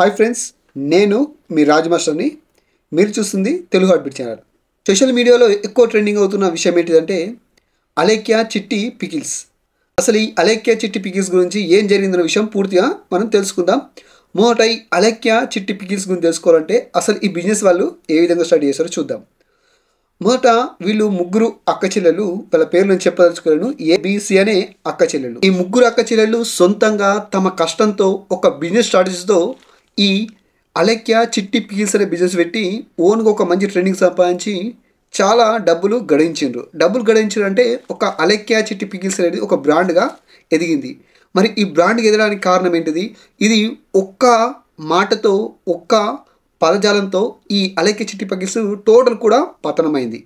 Hi friends, నేను మీ రాజ్ మాస్టర్ని. మీరు చూస్తుంది తెలుగు హార్ట్బీట్ ఛానల్. సోషల్ మీడియాలో ఎక్కువ ట్రెండింగ్ అవుతున్న విషయం ఏంటిదంటే అలేఖ్య చిట్టి పికిల్స్. అసలు ఈ అలేఖ్య చిట్టి పికిల్స్ గురించి ఏం జరిగిందన్న విషయం పూర్తిగా మనం తెలుసుకుందాం. మొదట ఈ అలేఖ్య చిట్టి పికిల్స్ గురించి తెలుసుకోవాలంటే అసలు ఈ బిజినెస్ వాళ్ళు ఏ విధంగా స్టార్ట్ చేశారో చూద్దాం. మొదట వీళ్ళు ముగ్గురు అక్క చెల్లెలు, వాళ్ళ పేర్లు నేను చెప్పదలుచుకోలేను, ఏబిసి అనే అక్క చెల్లెలు. ఈ ముగ్గురు అక్క చెల్లెలు సొంతంగా తమ కష్టంతో ఒక బిజినెస్ స్ట్రాటజీతో ఈ అలేఖ్య చిట్టి పికిల్స్ అనే బిజినెస్ పెట్టి ఓన్గా ఒక మంచి ట్రెండింగ్ సంపాదించి చాలా డబ్బులు గడించారు. అంటే ఒక అలేఖ్య చిట్టి పికిల్స్ అనేది ఒక బ్రాండ్గా ఎదిగింది. మరి ఈ బ్రాండ్కి ఎదగడానికి కారణం ఏంటిది? ఇది ఒక్క మాటతో, ఒక్క పదజాలంతో ఈ అలేఖ్య చిట్టి పికిల్స్ టోటల్ కూడా పతనమైంది.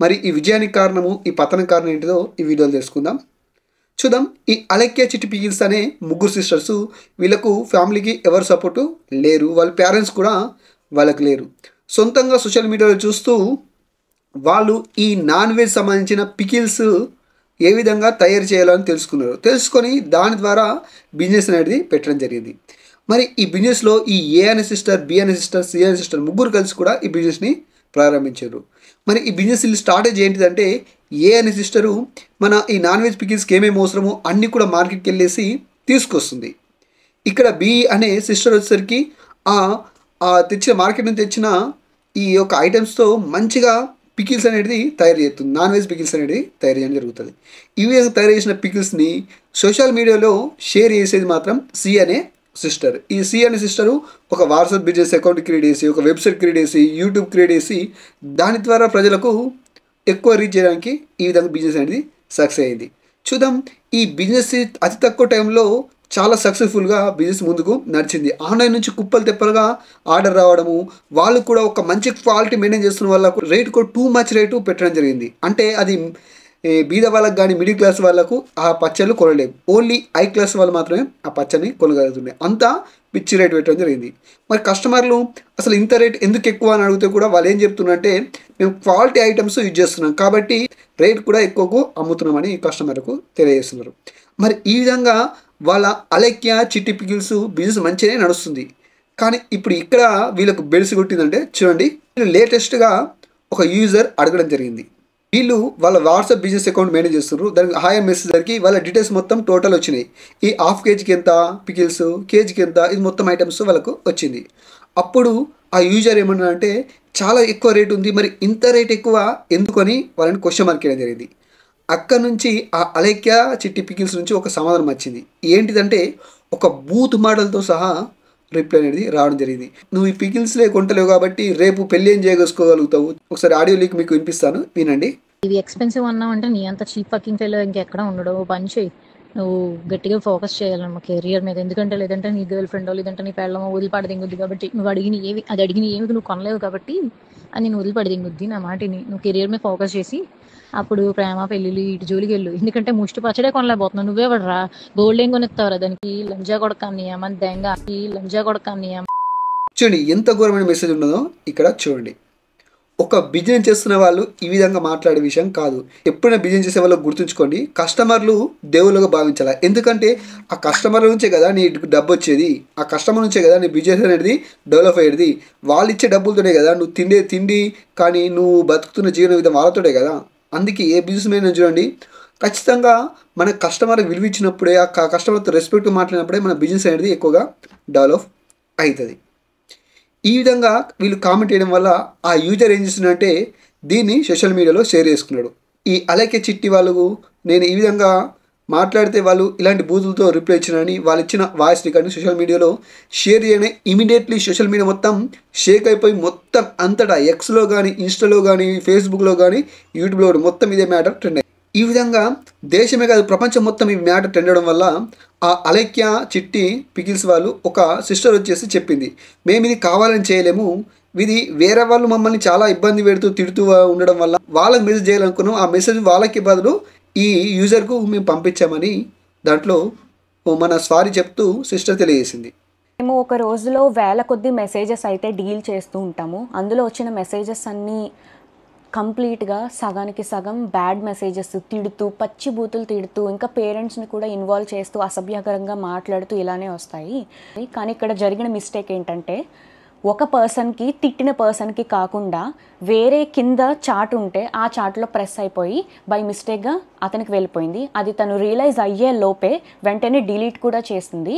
మరి ఈ విజయానికి కారణము, ఈ పతనం కారణం ఏంటిదో ఈ వీడియోలో తెలుసుకుందాం. చూద్దాం. ఈ అలేఖ్య చిట్టి పికిల్స్ అనే ముగ్గురు సిస్టర్స్, వీళ్ళకు ఫ్యామిలీకి ఎవరు సపోర్టు లేరు, వాళ్ళ పేరెంట్స్ కూడా వాళ్ళకి లేరు. సొంతంగా సోషల్ మీడియాలో చూస్తూ వాళ్ళు ఈ నాన్ వెజ్ సంబంధించిన పికిల్స్ ఏ విధంగా తయారు చేయాలని తెలుసుకొని దాని ద్వారా బిజినెస్ అనేది పెట్టడం జరిగింది. మరి ఈ బిజినెస్లో ఈ ఏ అనే సిస్టర్, బి అనే సిస్టర్, సి అనే సిస్టర్ ముగ్గురు కలిసి కూడా ఈ బిజినెస్ని ప్రారంభించారు. మరి ఈ బిజినెస్ స్టార్టేజ్ ఏంటిదంటే ఏ అనే సిస్టరు మన ఈ నాన్ వెజ్ పికిల్స్కి ఏమేమి అవసరమో అన్నీ కూడా మార్కెట్కి వెళ్ళేసి తీసుకొస్తుంది. ఇక్కడ బి అనే సిస్టర్ వచ్చేసరికి తెచ్చిన మార్కెట్ నుంచి తెచ్చిన ఈ యొక్క ఐటమ్స్తో మంచిగా పికిల్స్ అనేది తయారు చేస్తుంది. నాన్ వెజ్ పికిల్స్ అనేది తయారు చేయడం జరుగుతుంది. ఈ విధంగా తయారు చేసిన పికిల్స్ని సోషల్ మీడియాలో షేర్ చేసేది మాత్రం సి అనే సిస్టర్. ఈ సి అనే సిస్టరు ఒక వాట్సాప్ బిజినెస్ అకౌంట్ క్రియేట్ చేసి, ఒక వెబ్సైట్ క్రియేట్ చేసి, యూట్యూబ్ క్రియేట్ చేసి దాని ద్వారా ప్రజలకు ఎక్కువ రీచ్ చేయడానికి ఈ విధంగా బిజినెస్ అనేది సక్సెస్ అయింది. చూద్దాం. ఈ బిజినెస్ అతి తక్కువ టైంలో చాలా సక్సెస్ఫుల్గా బిజినెస్ ముందుకు నడిచింది. ఆన్లైన్ నుంచి కుప్పలు తెప్పలుగా ఆర్డర్ రావడము, వాళ్ళు కూడా ఒక మంచి క్వాలిటీ మెయింటైన్ చేస్తున్న వాళ్ళకు రేటు కూడా టూ మచ్ రేటు పెట్టడం జరిగింది. అంటే అది బీద వాళ్ళకు కానీ మిడిల్ క్లాస్ వాళ్ళకు ఆ పచ్చళ్ళు కొనలేవు. ఓన్లీ హై క్లాస్ వాళ్ళు మాత్రమే ఆ పచ్చని కొనగలుగుతున్నాయి. అంతా పిచ్చి రేటు పెట్టడం జరిగింది. మరి కస్టమర్లు అసలు ఇంత రేట్ ఎందుకు ఎక్కువ అని అడిగితే కూడా వాళ్ళు ఏం చెప్తున్నారంటే మేము క్వాలిటీ ఐటమ్స్ యూజ్ చేస్తున్నాం కాబట్టి రేట్ కూడా ఎక్కువకు అమ్ముతున్నామని కస్టమర్లకు తెలియజేస్తున్నారు. మరి ఈ విధంగా వాళ్ళ అలేఖ్య చిట్టి పికిల్స్ బిజినెస్ మంచిగానే నడుస్తుంది. కానీ ఇప్పుడు ఇక్కడ వీళ్ళకు బెడిసి కొట్టిందంటే చూడండి, లేటెస్ట్గా ఒక యూజర్ అడగడం జరిగింది. వీళ్ళు వాళ్ళ వాట్సాప్ బిజినెస్ అకౌంట్ మేనేజ్ చేస్తున్నారు. దానికి హాయ్ మెసేజ్ జరిగి వాళ్ళ డీటెయిల్స్ మొత్తం టోటల్ వచ్చినాయి. ఈ హాఫ్ కేజీకి ఎంత పికిల్స్, కేజీకి ఎంత, ఇది మొత్తం ఐటమ్స్ వాళ్ళకు వచ్చింది. అప్పుడు ఆ యూజర్ ఏమన్నా అంటే చాలా ఎక్కువ రేట్ ఉంది, మరి ఇంత రేట్ ఎక్కువ ఎందుకని వాళ్ళని క్వశ్చన్ మార్క్ చేయడం జరిగింది. అక్కడ నుంచి ఆ అలేఖ్య చిట్టి పికిల్స్ నుంచి ఒక సమాధానం వచ్చింది. ఏంటిదంటే ఒక బూత్ మోడల్తో సహా రిప్లై అనేది రావడం జరిగింది. నువ్వు ఈ పికిల్స్లే కొంటలేవు కాబట్టి రేపు పెళ్ళి ఏం చేయగలుగుతావు. ఒకసారి ఆడియో లీక్ మీకు వినిపిస్తాను, వినండి. ఇవి ఎక్స్పెన్సివ్ అన్నావు అంటే నీ అంత చీప్ ఫకింగ్ ఫెయిల్ ఇంకెక్కడ ఉండడు. పని చేయి, నువ్వు గట్టిగా ఫోకస్ చేయాలన్నమా కెరియర్ మీద. ఎందుకంటే లేదంటే నీ గర్ల్ ఫ్రెండ్ లేదంటే నీ పెళ్ళమో వదిలిపడదింగుద్ది. కాబట్టి నువ్వు అడిగిన ఏమి నువ్వు కొనలేవు కాబట్టి అది నేను వదిలిపడదింగుద్ది. నా మాటిని నువ్వు కెరియర్ మీద ఫోకస్ చేసి అప్పుడు ప్రేమ పెళ్ళిళ్ళు ఇటు జోలికి వెళ్ళు. ఎందుకంటే ముష్టి పచ్చడే కొనలేకపోతున్నావు. నువ్వే పడరా గోల్డ్ ఏం కొనిస్తావురా దానికి లంజా కొడకాన్ని మన దెంగ లంజా కొడకాన్ని. చూడండి ఎంత ఘోరమైన మెసేజ్ ఉన్నదో ఇక్కడ చూడండి. ఒక బిజినెస్ చేస్తున్న వాళ్ళు ఈ విధంగా మాట్లాడే విషయం కాదు. ఎప్పుడైనా బిజినెస్ చేసే వాళ్ళు గుర్తుంచుకోండి, కస్టమర్లు దేవుళ్ళగా భావించాలి. ఎందుకంటే ఆ కస్టమర్ నుంచే కదా నీ డబ్బు వచ్చేది, ఆ కస్టమర్ నుంచే కదా నీ బిజినెస్ అనేది డెవలప్ అయ్యేది. వాళ్ళు ఇచ్చే డబ్బులతోనే కదా నువ్వు తిండి కానీ నువ్వు బతుకుతున్న జీవన విధానం వాళ్ళతోనే కదా. అందుకే ఏ బిజినెస్ మ్యాన్ చూడండి, ఖచ్చితంగా మన కస్టమర్కి విలువ ఇచ్చినప్పుడే, ఆ కస్టమర్తో రెస్పెక్ట్ మాట్లాడినప్పుడే మన బిజినెస్ అనేది ఎక్కువగా డెవలప్ అవుతుంది. ఈ విధంగా వీళ్ళు కామెంట్ చేయడం వల్ల ఆ యూజర్ ఏం చేస్తున్నాడంటే దీన్ని సోషల్ మీడియాలో షేర్ చేసుకున్నాడు. ఈ అలేఖ్య చిట్టి వాళ్ళు నేను ఈ విధంగా మాట్లాడితే వాళ్ళు ఇలాంటి బూతులతో రిప్లై ఇచ్చినారని వాళ్ళు ఇచ్చిన వాయిస్ రికార్డ్ని సోషల్ మీడియాలో షేర్ చేయగానే ఇమీడియట్లీ సోషల్ మీడియా మొత్తం షేక్ అయిపోయి మొత్తం అంతటా ఎక్స్లో కానీ, ఇన్స్టాలో కానీ, ఫేస్బుక్లో కానీ, యూట్యూబ్లో కానీ మొత్తం ఇదే మ్యాటర్ ట్రెండ్ అయింది. ఈ విధంగా దేశమే కాదు ప్రపంచం మొత్తం ఈ మ్యాటర్ ట్రెండ్ అవడం వల్ల ఆ అలేఖ్య చిట్టి పికిల్స్ వాళ్ళు ఒక సిస్టర్ వచ్చేసి చెప్పింది, మేము ఇది కావాలని చేయలేము, ఇది వేరే వాళ్ళు మమ్మల్ని చాలా ఇబ్బంది పెడుతూ తిడుతూ ఉండడం వల్ల వాళ్ళకి మెసేజ్ చేయాలనుకున్నాం, ఆ మెసేజ్ వాళ్ళకి బదులు ఈ యూజర్కు మేము పంపించామని దాంట్లో మన సారీ చెప్తూ సిస్టర్ తెలియజేసింది. మేము ఒక రోజులో వేల కొద్ది మెసేజెస్ అయితే డీల్ చేస్తూ ఉంటాము. అందులో వచ్చిన మెసేజెస్ అన్నీ కంప్లీట్గా సగానికి సగం బ్యాడ్ మెసేజెస్ తిడుతూ, పచ్చి బూతులు తిడుతూ, ఇంకా పేరెంట్స్ని కూడా ఇన్వాల్వ్ చేస్తూ, అసభ్యకరంగా మాట్లాడుతూ ఇలానే వస్తాయి. కానీ ఇక్కడ జరిగిన మిస్టేక్ ఏంటంటే, ఒక పర్సన్కి తిట్టిన పర్సన్కి కాకుండా వేరే కింద చాట్ ఉంటే ఆ చాట్లో ప్రెస్ అయిపోయి బై మిస్టేక్గా అతనికి వెళ్ళిపోయింది. అది తను రియలైజ్ అయ్యే లోపే వెంటనే డిలీట్ కూడా చేసింది.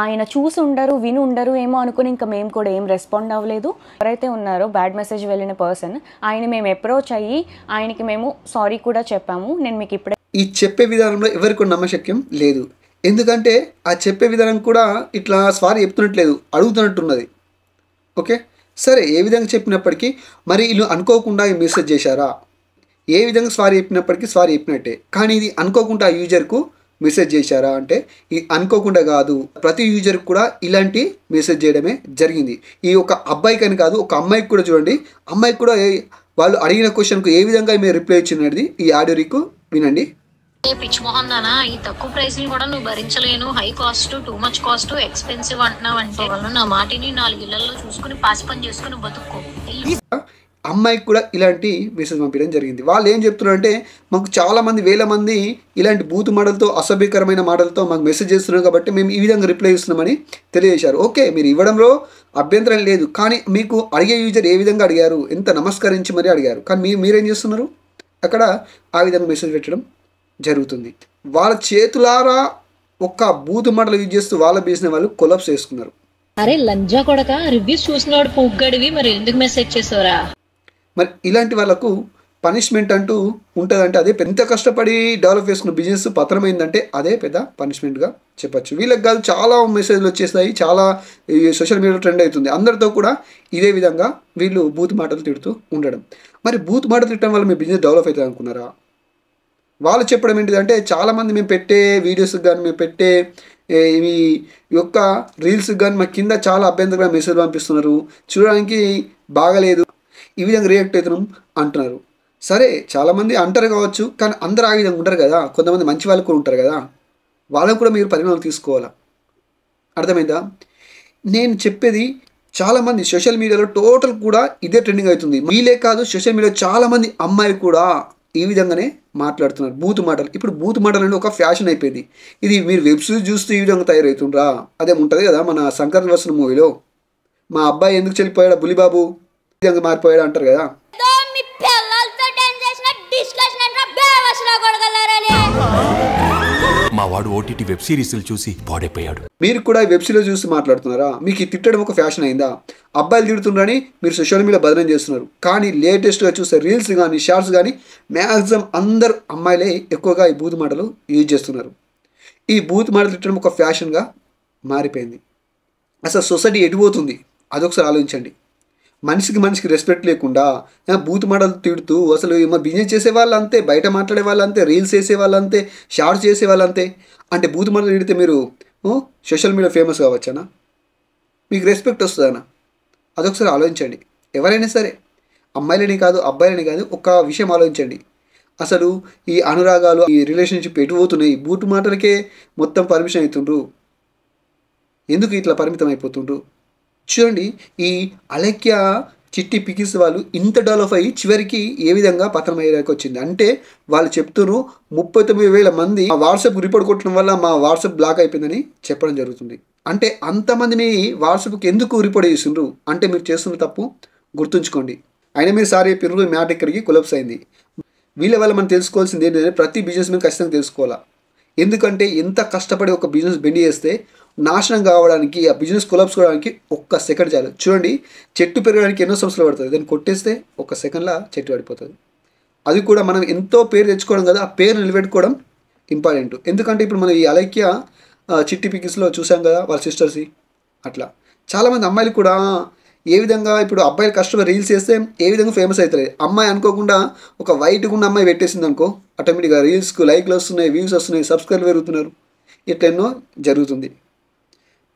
ఆయన చూసి ఉండరు, విని ఉండరు ఏమో అనుకుని ఇంకా మేము కూడా ఏం రెస్పాండ్ అవ్వలేదు. ఎవరైతే ఉన్నారో బ్యాడ్ మెసేజ్ వెళ్ళిన పర్సన్, ఆయన మేము అప్రోచ్ అయ్యి ఆయనకి మేము సారీ కూడా చెప్పాము. నేను మీకు ఇప్పుడే ఈ చెప్పే విధానంలో ఎవరికి నమ్మశక్యం లేదు. ఎందుకంటే ఆ చెప్పే విధానం కూడా ఇట్లా సారీ చెప్తున్నట్లేదు, అడుగుతున్నట్టున్నది. ఓకే, సరే, ఏ విధంగా చెప్పినప్పటికీ మరి వీళ్ళు అనుకోకుండా ఈ మెసేజ్ చేశారా? ఏ విధంగా సారీ చెప్పినప్పటికీ సారీ చెప్పినట్టే. కానీ ఇది అనుకోకుండా ఆ యూజర్కు మెసేజ్ చేశారా అంటే ఇది అనుకోకుండా కాదు. ప్రతి యూజర్కి కూడా ఇలాంటి మెసేజ్ చేయడమే జరిగింది. ఈ ఒక అబ్బాయికి అని కాదు, ఒక అమ్మాయికి కూడా చూడండి. అమ్మాయికి కూడా వాళ్ళు అడిగిన క్వశ్చన్కు ఏ విధంగా మీరు రిప్లై ఇచ్చినది ఈ ఆడియో రిక్ వినండి. పిచ్ మొహన్ దానా, ఈ తక్కువ ప్రైస్ ని కూడా నువ్వు భరించలేను, high cost, too much cost, expensive అంటున్నావు అంటే వాళ్ళు నా మాటిని 4 ఇళ్లలో చూసుకుని పాసి పని చేసుకుని బతుక్కో. అమ్మాయికి కూడా ఇలాంటి మెసేజ్ పంపించడం జరిగింది. వాళ్ళు ఏం చెప్తున్నారంటే, మాకు చాలామంది వేల మంది ఇలాంటి బూతు మాటలతో, అసభ్యకరమైన మాటలతో మాకు మెసేజ్ చేస్తున్నారు కాబట్టి మేము ఈ విధంగా రిప్లై ఇస్తున్నామని తెలియజేశారు. ఓకే, మీరు ఇవ్వడంలో అభ్యంతరం లేదు. కానీ మీకు అడిగే యూజర్ ఏ విధంగా అడిగారు, ఎంత నమస్కరించి మరీ అడిగారు. కానీ మీరేం చేస్తున్నారు, అక్కడ ఆ విధంగా మెసేజ్ పెట్టడం జరుగుతుంది. వాళ్ళ చేతులారా ఒక్క బూతు మాటలు యూజ్ చేస్తూ వాళ్ళ బిజినెస్ వాళ్ళు కొలాప్స్ చేసుకున్నారు. అరే లంజా కొడక, రివ్యూస్ చూసినవాడు పొగ్గడివి, మరి ఎందుకు మెసేజ్ చేసావురా? మరి ఇలాంటి వాళ్ళకు పనిష్మెంట్ అంటూ ఉంటుందంటే అదే ఎంత కష్టపడి డెవలప్ చేసుకున్న బిజినెస్ పతనమైందంటే అదే పెద్ద పనిష్మెంట్గా చెప్పచ్చు. వీళ్ళకి కాదు, చాలా మెసేజ్లు వచ్చేస్తాయి, చాలా సోషల్ మీడియాలో ట్రెండ్ అవుతుంది. అందరితో కూడా ఇదే విధంగా వీళ్ళు బూత్ మాటలు తిడుతూ ఉండడం. మరి బూత్ మాటలు తిట్టడం వల్ల మీ బిజినెస్ డెవలప్ అవుతుంది అనుకున్నారా? వాళ్ళు చెప్పడం ఏంటిదంటే, చాలామంది మేము పెట్టే వీడియోస్కి కానీ, మేము పెట్టే ఇవి యొక్క రీల్స్కి కానీ మా కింద చాలా అభ్యంతరంగా మెసేజ్ పంపిస్తున్నారు, చూడడానికి బాగలేదు, ఈ విధంగా రియాక్ట్ అవుతున్నాం అంటున్నారు. సరే, చాలామంది అంటారు కావచ్చు, కానీ అందరూ ఆ విధంగా ఉంటారు కదా. కొంతమంది మంచి వాళ్ళు కూడా ఉంటారు కదా, వాళ్ళకు కూడా మీరు పరిగణలోకి తీసుకోవాలా. అర్థమైందా? నేను చెప్పేది చాలామంది సోషల్ మీడియాలో టోటల్ కూడా ఇదే ట్రెండింగ్ అవుతుంది. వీళ్ళే కాదు, సోషల్ మీడియాలో చాలామంది అమ్మాయిలు కూడా ఈ విధంగానే మాట్లాడుతున్నారు బూతు మాటలు. ఇప్పుడు బూతు మాటలు అంటే ఒక ఫ్యాషన్ అయిపోయింది. ఇది మీరు వెబ్ సిరీస్ చూస్తూ ఈ విధంగా తయారవుతుండ్రా? అదే ఉంటుంది కదా మన శంకర్ వస్తున్న మూవీలో, మా అబ్బాయి ఎందుకు చెల్లిపోయాడా బులిబాబు, ఈ విధంగా మారిపోయాడు అంటారు కదా. మా వాడు ఓటీటీ వెబ్ సిరీస్లు చూసి పాడైపోయాడు. మీరు కూడా వెబ్ సిరీస్ చూసి మాట్లాడుతున్నారా? మీకు ఈ తిట్టడం ఒక ఫ్యాషన్ అయిందా? అబ్బాయిలు తిడుతున్నారని మీరు సోషల్ మీడియా బదనం చేస్తున్నారు. కానీ లేటెస్ట్గా చూస్తే రీల్స్ కానీ షార్ట్స్ కానీ మ్యాక్సిమం అందరు అమ్మాయిలే ఎక్కువగా ఈ బూత్ మాటలు యూజ్ చేస్తున్నారు. ఈ బూత్ మాటలు తిట్టడం ఒక ఫ్యాషన్గా మారిపోయింది. అసలు సొసైటీ ఎటుపోతుంది అదొకసారి ఆలోచించండి. మనిషికి రెస్పెక్ట్ లేకుండా బూత్ మాటలు తిడుతూ, అసలు మా బిజినెస్ చేసే వాళ్ళు అంతే, బయట మాట్లాడే వాళ్ళు అంతే, రీల్స్ చేసే వాళ్ళు అంతే, షార్ట్స్ చేసే వాళ్ళు అంతే. అంటే బూత్ మాటలు తిడితే మీరు సోషల్ మీడియా ఫేమస్ కావచ్చానా? మీకు రెస్పెక్ట్ వస్తుందనా? అదొకసారి ఆలోచించండి. ఎవరైనా సరే, అమ్మాయిలని కాదు అబ్బాయిలని కాదు, ఒక విషయం ఆలోచించండి. అసలు ఈ అనురాగాలు, ఈ రిలేషన్షిప్ ఎటు పోతున్నాయి? బూత్ మాటలకే మొత్తం పర్మిషన్ అవుతుండ్రు. ఎందుకు ఇట్లా పరిమితం అయిపోతుండ్రు? చూడండి, ఈ అలెక్య చిట్టి పికిల్స్ వాళ్ళు ఇంత డెవలప్ అయ్యి చివరికి ఏ విధంగా పతనం అయ్యేకి వచ్చింది అంటే, వాళ్ళు చెప్తున్నారు 39,000 మంది వాట్సాప్ రిపోర్ట్ కొట్టడం వల్ల మా వాట్సాప్ బ్లాక్ అయిపోయిందని చెప్పడం జరుగుతుంది. అంటే అంతమంది మీ వాట్సాప్కి ఎందుకు రిపోర్ట్ చేస్తుండ్రు అంటే మీరు చేస్తున్న తప్పు గుర్తుంచుకోండి. అయినా మీరు సారీ చెప్పినారు, ఈ మ్యాట్ ఇక్కడికి కొలాప్స్ అయింది. వీళ్ళ వల్ల మనం తెలుసుకోవాల్సింది ఏంటంటే, ప్రతి బిజినెస్ మీద ఖచ్చితంగా తెలుసుకోవాలా. ఎందుకంటే ఎంత కష్టపడి ఒక బిజినెస్ బెండ్ చేస్తే నాశనం కావడానికి, ఆ బిజినెస్ కొలాప్స్ కావడానికి ఒక్క సెకండ్ చాలు. చూడండి, చెట్టు పెరగడానికి ఎన్నో సంవత్సరాలు పడుతుంది, దాన్ని కొట్టేస్తే ఒక సెకండ్లో చెట్టు పడిపోతుంది. అది కూడా మనం ఎంతో పేరు తెచ్చుకోవడం కదా, ఆ పేరు నిలబెట్టుకోవడం ఇంపార్టెంట్. ఎందుకంటే ఇప్పుడు మనం ఈ అలైక్య చిట్టి పికిల్స్లో చూసాం కదా వాళ్ళ సిస్టర్స్. అట్లా చాలామంది అమ్మాయిలు కూడా ఏ విధంగా ఇప్పుడు అబ్బాయిలు కష్టపడి రీల్స్ చేస్తే ఏ విధంగా ఫేమస్ అవుతుంది. అమ్మాయి అనుకోకుండా ఒక వైట్గా ఉన్న అమ్మాయి పెట్టేసింది అనుకో, ఆటోమేటిక్గా రీల్స్కు లైక్లు వస్తున్నాయి, వ్యూస్ వస్తున్నాయి, సబ్స్క్రైబ్ పెరుగుతున్నారు, ఇట్లా ఎన్నో జరుగుతుంది.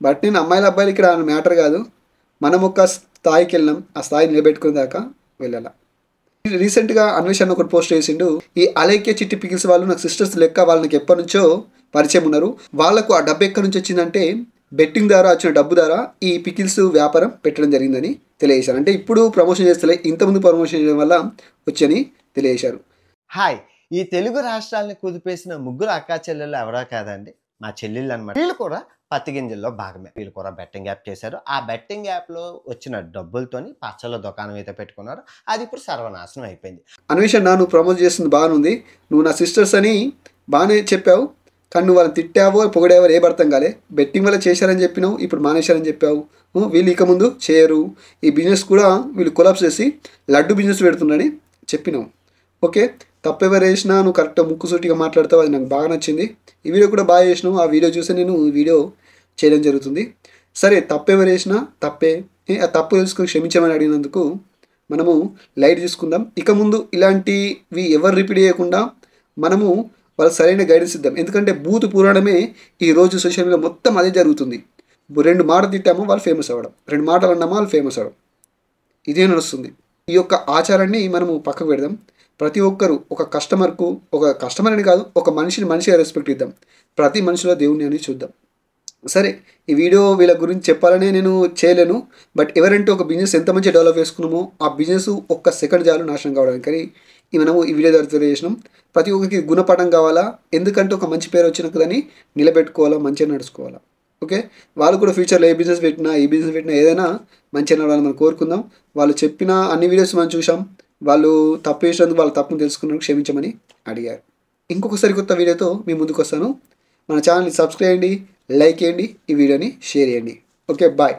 బట్ నేను అమ్మాయిల అబ్బాయిలు ఇక్కడ మ్యాటర్ కాదు, మనం ఒక స్థాయికి వెళ్ళినాం, ఆ స్థాయి నిలబెట్టుకునే దాకా వెళ్ళాల. రీసెంట్గా అన్వేషణ ఒకటి పోస్ట్ చేసిండు, ఈ అలైక్య చిట్టి పికిల్స్ వాళ్ళు నాకు సిస్టర్స్ లెక్క, వాళ్ళు నాకు ఎప్పటి నుంచో పరిచయం ఉన్నారు. వాళ్ళకు ఆ డబ్బు ఎక్కడి నుంచి వచ్చిందంటే బెట్టింగ్ ద్వారా వచ్చిన డబ్బు ద్వారా ఈ పికిల్స్ వ్యాపారం పెట్టడం జరిగిందని తెలియజేశారు. అంటే ఇప్పుడు ప్రమోషన్ చేస్తలే, ఇంతకుముందు ప్రమోషన్ చేయడం వల్ల వచ్చని తెలియజేశారు. హాయ్, ఈ తెలుగు రాష్ట్రాలని కుదిపేసిన ముగ్గురు అక్కా చెల్లెళ్ళు ఎవరో కాదండి, మా చెల్లెళ్ళు అనమాట. వీళ్ళు కూడా పత్తి గింజల్లో భాగమే. వీళ్ళు కూడా బెట్టింగ్ యాప్ చేశారు. ఆ బెట్టింగ్ యాప్లో వచ్చిన డబ్బులతోని పచ్చళ్ళ దుకాణం అయితే పెట్టుకున్నారు. అది ఇప్పుడు సర్వనాశనం అయిపోయింది. అన్వేషణ, నువ్వు ప్రమోట్ చేస్తుంది బాగానే ఉంది, నువ్వు నా సిస్టర్స్ అని బాగానే చెప్పావు, కానీ నువ్వు వాళ్ళని తిట్టావో పొగిడావో ఏ అర్థం కాలే. బెట్టింగ్ వల్ల చేశారని చెప్పినావు, ఇప్పుడు మానేశారని చెప్పావు. వీళ్ళు ఇక ముందు చేయరు, ఈ బిజినెస్ కూడా వీళ్ళు కొలాప్స్ చేసి లడ్డు బిజినెస్ పెడుతున్నారని చెప్పినావు. ఓకే, తప్పెవరు వేసినా నువ్వు కరెక్ట్గా ముక్కుసూటిగా మాట్లాడతావు, అది నాకు బాగా నచ్చింది. ఈ వీడియో కూడా బాగా చేసినావు, ఆ వీడియో చూసి నేను ఈ వీడియో చేయడం జరుగుతుంది. సరే, తప్పెవరు వేసినా తప్పే, ఆ తప్పు తెలుసుకొని క్షమించమని అడిగినందుకు మనము లైట్ తీసుకుందాం. ఇక ముందు ఇలాంటివి ఎవరు రిపీట్ చేయకుండా మనము వాళ్ళకి సరైన గైడెన్స్ ఇద్దాం. ఎందుకంటే బూతు పురాణమే ఈరోజు సోషల్ మీడియా మొత్తం అదే జరుగుతుంది. 2 మాటలు తిట్టామో వాళ్ళు ఫేమస్ అవ్వడం, 2 మాటలు అన్నామో వాళ్ళు ఫేమస్ అవ్వడం, ఇదే నడుస్తుంది. ఈ యొక్క ఆచారాన్ని మనము పక్కకు పెడదాం. ప్రతి ఒక్కరు ఒక కస్టమర్ అని కాదు, ఒక మనిషిగా రెస్పెక్ట్ ఇద్దాం. ప్రతి మనిషిలో దేవుణ్ణి అని చూద్దాం. సరే, ఈ వీడియో వీళ్ళ గురించి చెప్పాలనే నేను చేయలేను, బట్ ఎవరంటే ఒక బిజినెస్ ఎంత మంచి డెవలప్ చేసుకున్నామో ఆ బిజినెస్ ఒక్క సెకండ్ చాలు నాశనం కావడానికి. కానీ మనము ఈ వీడియో ద్వారా తెలియజేసినాం. ప్రతి ఒక్కరికి గుణపాఠం కావాలా, ఎందుకంటే ఒక మంచి పేరు వచ్చిన దాన్ని నిలబెట్టుకోవాలా, మంచిగా నడుచుకోవాలా. ఓకే, వాళ్ళు కూడా ఫ్యూచర్లో ఈ బిజినెస్ పెట్టినా ఏదైనా మంచిగా నడవాలని మనం కోరుకుందాం. వాళ్ళు చెప్పిన అన్ని వీడియోస్ మనం చూసాం. వాళ్ళు తప్పు చేసినందుకు వాళ్ళ తప్పును తెలుసుకున్నందుకు క్షమించమని అడిగారు. ఇంకొకసారి కొత్త వీడియోతో మీ ముందుకు వస్తాను. మన ఛానల్ని సబ్స్క్రైబ్ చేయండి, లైక్ చేయండి, ఈ వీడియోని షేర్ చేయండి. Okay, bye.